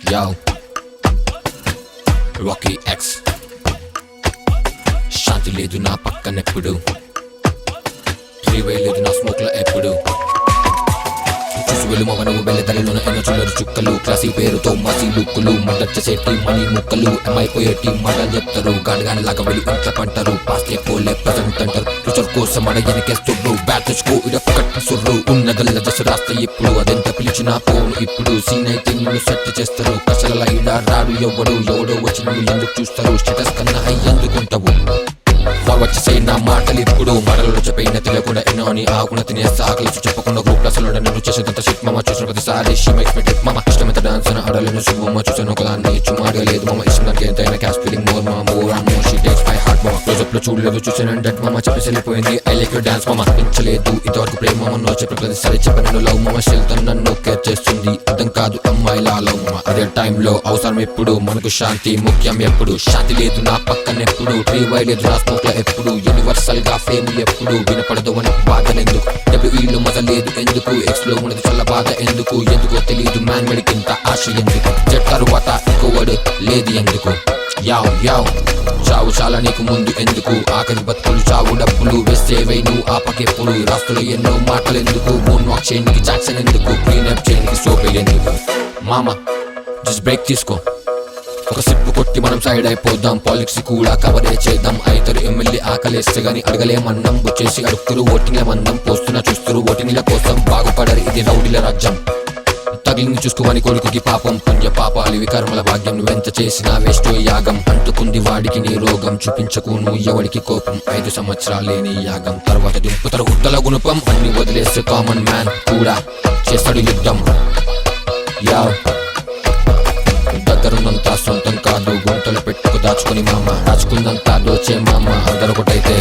Yo, Rocky X శాంతి లేదు నా పక్కనెప్పుడు freeway లేదు నా స్మోక్ లో ఎప్పుడు చూసి వెళ్ళు మవ నువ్వు వెళ్ళే తల్లిలోన ఎన్నో చిల్లరు చుక్కలు క్లాసీ పేరుతో మసి లుక్కులు మర్డర్ చేసేటి మనీ ముక్కలు అమ్మాయిపోయేటి మాటలు చెప్తారు గాడిగాని లాగా వెళ్ళి ఇంట్లో పంటారు పాస్ట్ పోలే ప్రజెంట్ అంటారు ఫ్యూచర్ కోసం అడ వెనకేస్తుర్రు బ్యాట్ తెచ్చుకో ఇడొక్కటి సుర్రు ఉన్నదల్ల దశ రాస్తా ఇప్పుడు అదెంత పిలిచినా పోను ఇప్పుడు సీన్ అయితే నిన్ను సెట్ చేస్తారు కసల ఇలా రాడు ఎవడో వచ్చి నువ్వు ఎందుకు చూస్తారు స్టేటస్ కన్నా హై ఎందుకుంటావు వచ్చేసే నా మాటలు ఇప్పుడు మరలు చెప్పైన తెలియకుండా ఎన్నో అని ఆకున తినేస్తా ఆకలి చెప్పకుండా గ్రూప్ క్లాసులో నన్ను చేసేదంత షిట్ మమ్మ చూసిన ప్రతిసారి షీ మేక్స్ మీ ట్రిప్ మమ్మ ఇష్టమైతే డాన్స్ అని ఆడలేను శుభమ్మ చూసాను ఒకదాన్ని చుమ్మాడే లేదు మమ్మ ఇష్టం దానికి ఎంతైనా క్యాష్ ఫీలింగ్ మోర్ మమ్మ more and more she takes my heart మమ్మ క్లోజప్ లో చూడలేదు చూసాను డట్ మమ్మ చెప్పేసి వెళ్ళిపోయింది ఐ లైక్ యువర్ డాన్స్ మమ్మ పెంచలేదు ఇంతవరకు ప్రేమ మమ్మ నో చెప్పే ప్రతిసారి చెప్పిన లవ్ మమ్మ షెల్తో నన్ను కేర్ చేస్తుంది అర్థం కాదు అమ్మాయిలా లవ్ మమ్మ అదే టైంలో అవసరం ఎప్పుడు మనకు శాంతి ముఖ్యం ఎప్పుడు శాంతి లేదు నా పక్కనెప్పుడు ఫ్రీవై లేదు నా స్మోక్ లో ఎప్పుడు యూనివర్సల్ గా ఫేమ్ ఎప్పుడు వినపడదు అని బాధలెందుకు డబ్ల్యూఈలో మొదలేదు ఎందుకు ఎక్స్ లో ఉన్నది చాలా బాధ ఎందుకో తెలియదు మ్యాన్ మెడికింత ఆశ ఎందుకు జట్ తరువాత ఇంకోవడు లేదు ఎందుకు యావ్ యావ్ చావు చాలా నీకు ముందు ఎందుకు ఆఖరి బతుకులు చావు డబ్బులు వేసేవై నువ్వు ఆపకెప్పుడు రాష్ట్రంలో ఎన్నో మాటలు ఎందుకు మూన్ వాక్ చేయడానికి జాక్సన్ ఎందుకు క్లీన్ అప్ చేయడానికి సోపే ఎందుకు మామ జస్ట్ బ్రేక్ తీసుకో ఒక సిప్పు కొట్టి మనం సైడ్ అయిపోదాం పాలిటిక్స్ కూడా కవరే చేద్దాం ఐతరు ఎమ్మెల్యే ఆకలేస్తే గాని అడగలేమన్నం వచ్చేసి అడుగుతురు ఓటింగ్ల మందం పోస్తున్నా చూస్తురు ఓటింగ్ల కోసం బాగుపడరు ఇది రౌడీల రాజ్యం తగిలింది చూసుకోవని కొడుకుకి పాపం పుణ్య పాపాలు ఇవి కర్మల భాగ్యం నువ్వెంత చేసినా వేస్ట్ యాగం అంటుకుంది వాడికి నీ రోగం చూపించకు నువ్వు ఎవడికి కోపం 5 సంవత్సరాలే నీ యాగం తర్వాత దింపుతారు ఉద్దల గుణపం అన్ని వదిలేస్తే కామన్ మ్యాన్ కూడా చేస్తాడు యుద్ధం యా దగ్గరున్నంత సొంతం కాదు గుంటలు పెట్టుకు దాచుకుని మామ దాచుకుందంతా దోచే మామ అందరొకటైతే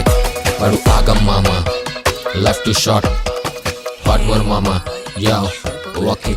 వాడు ఆగం మామ life to short hard work మామ యా ఓకే